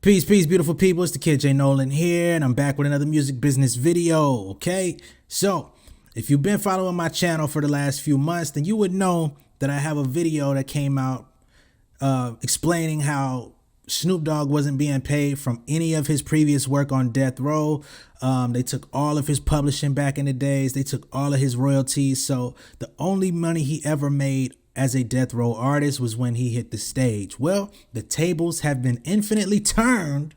Peace, peace, beautiful people. It's the kid J Nolan here, and I'm back with another music business video. Okay, so if you've been following my channel for the last few months, then you would know that I have a video that came out explaining how Snoop Dogg wasn't being paid from any of his previous work on Death Row. They took all of his publishing back in the days. They took all of his royalties. So the only money he ever made as a Death Row artist was when he hit the stage. Well, the tables have been infinitely turned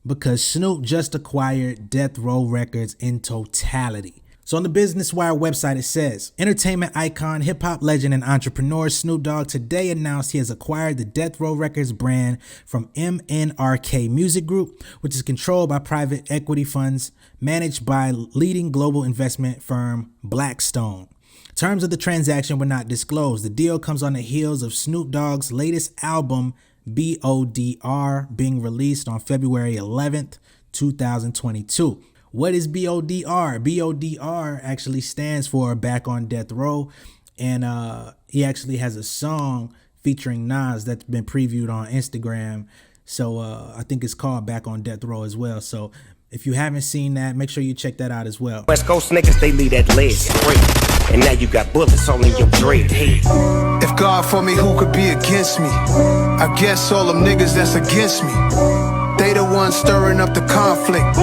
because Snoop just acquired Death Row Records in totality. So on the Business Wire website, it says, entertainment icon, hip-hop legend, and entrepreneur Snoop Dogg today announced he has acquired the Death Row Records brand from MNRK Music Group, which is controlled by private equity funds managed by leading global investment firm Blackstone. Terms of the transaction were not disclosed. The deal comes on the heels of Snoop Dogg's latest album, BODR, being released on February 11th, 2022. What is BODR? BODR actually stands for Back on Death Row, and he actually has a song featuring Nas that's been previewed on Instagram. So I think it's called Back on Death Row as well. So if you haven't seen that, make sure you check that out as well. West Coast niggas, they leave that lead straight. And now you got bullets all in your dread head. If God for me, who could be against me? I guess all them niggas that's against me, they the ones stirring up the conflict.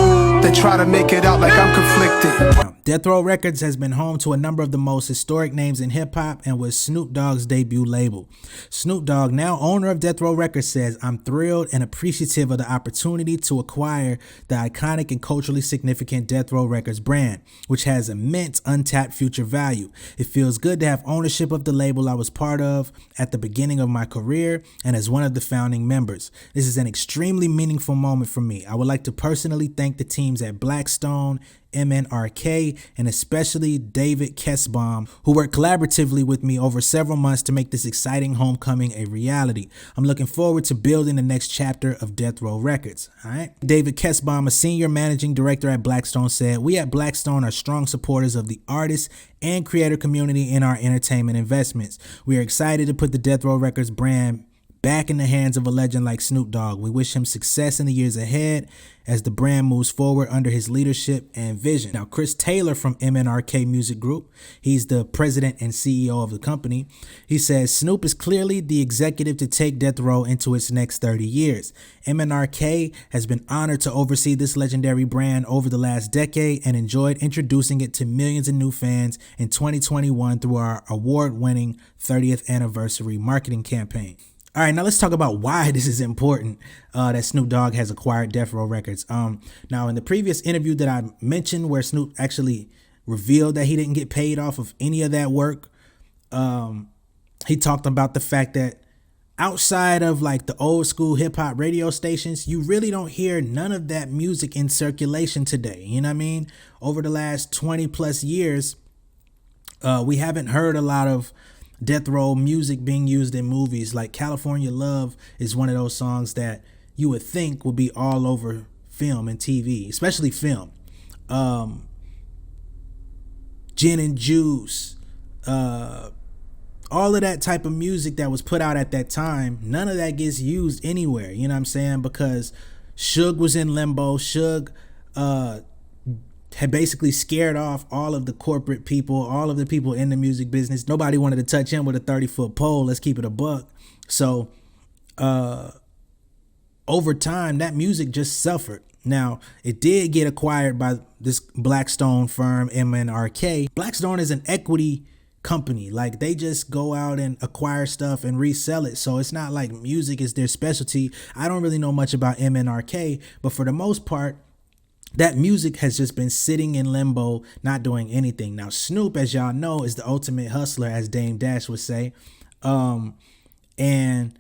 They try to make it out like I'm conflicted. Death Row Records has been home to a number of the most historic names in hip-hop and was Snoop Dogg's debut label. Snoop Dogg, now owner of Death Row Records, says, "I'm thrilled and appreciative of the opportunity to acquire the iconic and culturally significant Death Row Records brand, which has immense untapped future value. It feels good to have ownership of the label I was part of at the beginning of my career and as one of the founding members. This is an extremely meaningful moment for me. I would like to personally thank the teams at Blackstone, MNRK, and especially David Kesbaum, who worked collaboratively with me over several months to make this exciting homecoming a reality. I'm looking forward to building the next chapter of Death Row Records." All right. David Kesbaum, a senior managing director at Blackstone, said, "We at Blackstone are strong supporters of the artists and creator community in our entertainment investments. We are excited to put the Death Row Records brand back in the hands of a legend like Snoop Dogg. We wish him success in the years ahead as the brand moves forward under his leadership and vision." Now, Chris Taylor from MNRK Music Group, he's the president and CEO of the company. He says, "Snoop is clearly the executive to take Death Row into its next 30 years. MNRK has been honored to oversee this legendary brand over the last decade and enjoyed introducing it to millions of new fans in 2021 through our award-winning 30th anniversary marketing campaign." All right, now let's talk about why this is important that Snoop Dogg has acquired Death Row Records. Now, in the previous interview that I mentioned where Snoop actually revealed that he didn't get paid off of any of that work, he talked about the fact that outside of like the old school hip hop radio stations, you really don't hear none of that music in circulation today. You know what I mean? Over the last 20 plus years, we haven't heard a lot of Death Row music being used in movies. Like California Love is one of those songs that you would think would be all over film and TV, especially film. Gin and Juice, all of that type of music that was put out at that time, none of that gets used anywhere, you know what I'm saying? Because Suge was in limbo. Suge had basically scared off all of the corporate people, all of the people in the music business. Nobody wanted to touch him with a 30-foot pole. Let's keep it a buck. So over time, that music just suffered. Now, it did get acquired by this Blackstone firm, MNRK. Blackstone is an equity company. Like, they just go out and acquire stuff and resell it. So it's not like music is their specialty. I don't really know much about MNRK, but for the most part, that music has just been sitting in limbo, not doing anything. Now, Snoop, as y'all know, is the ultimate hustler, as Dame Dash would say. And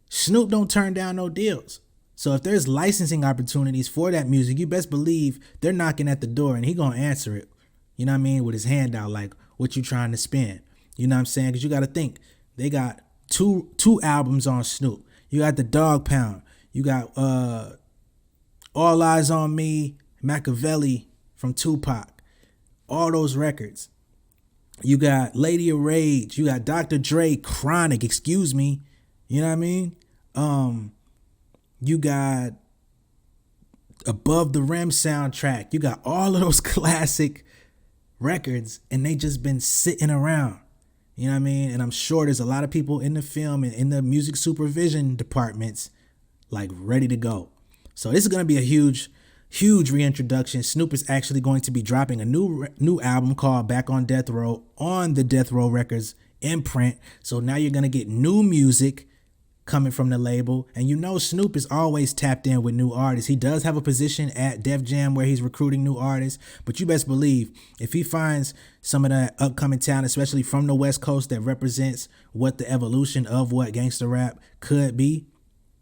Snoop don't turn down no deals. So if there's licensing opportunities for that music, you best believe they're knocking at the door and he gonna answer it. You know what I mean? With his hand out, like, what you trying to spend? You know what I'm saying? Because you got to think, they got two albums on Snoop. You got the Dog Pound. You got All Eyes on Me, Machiavelli from Tupac. All those records. You got Lady of Rage. You got Dr. Dre, Chronic, excuse me. You know what I mean? You got Above the Rim soundtrack. You got all of those classic records, and they just been sitting around. You know what I mean? And I'm sure there's a lot of people in the film and in the music supervision departments like ready to go. So this is going to be a huge reintroduction. Snoop is actually going to be dropping a new album called Back on Death Row on the Death Row Records imprint. So now you're going to get new music coming from the label. And you know Snoop is always tapped in with new artists. He does have a position at Def Jam where he's recruiting new artists, but you best believe if he finds some of that upcoming talent, especially from the West Coast, that represents what the evolution of what gangster rap could be,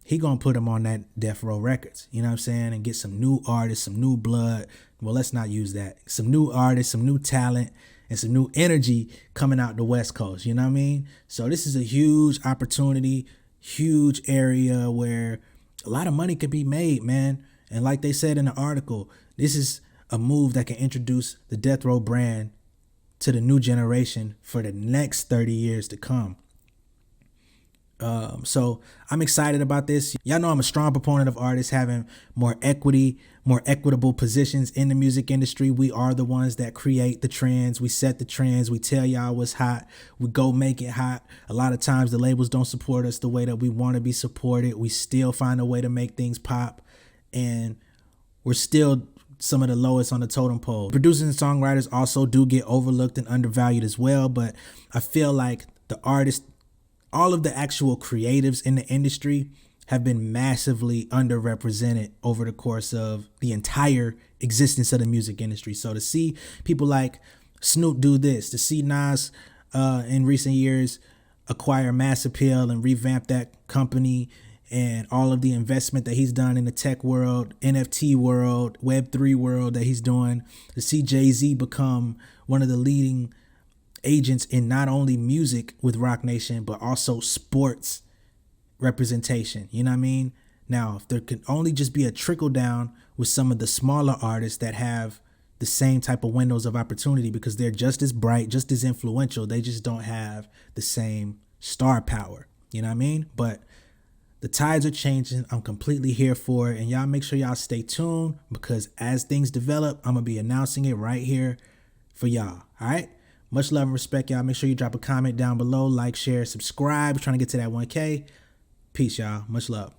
he gonna put him on that Death Row Records, you know what I'm saying, and get some new artists, some new blood. Well, let's not use that. Some new artists, some new talent, and some new energy coming out the West Coast, you know what I mean? So this is a huge opportunity, huge area where a lot of money could be made, man. And like they said in the article, this is a move that can introduce the Death Row brand to the new generation for the next 30 years to come. So I'm excited about this. Y'all know I'm a strong proponent of artists having more equity, more equitable positions in the music industry. We are the ones that create the trends. We set the trends. We tell y'all what's hot. We go make it hot. A lot of times the labels don't support us the way that we want to be supported. We still find a way to make things pop, and we're still some of the lowest on the totem pole. Producers and songwriters also do get overlooked and undervalued as well, but I feel like the artists, all of the actual creatives in the industry have been massively underrepresented over the course of the entire existence of the music industry. So to see people like Snoop do this, to see Nas in recent years acquire Mass Appeal and revamp that company, and all of the investment that he's done in the tech world, NFT world, Web3 world that he's doing, to see Jay-Z become one of the leading agents in not only music with Roc Nation, but also sports representation. You know what I mean? Now, if there could only just be a trickle down with some of the smaller artists that have the same type of windows of opportunity, because they're just as bright, just as influential, they just don't have the same star power. You know what I mean? But the tides are changing. I'm completely here for it. And y'all make sure y'all stay tuned, because as things develop, I'm going to be announcing it right here for y'all. All right? Much love and respect, y'all. Make sure you drop a comment down below, like, share, subscribe. We're trying to get to that 1K. Peace, y'all. Much love.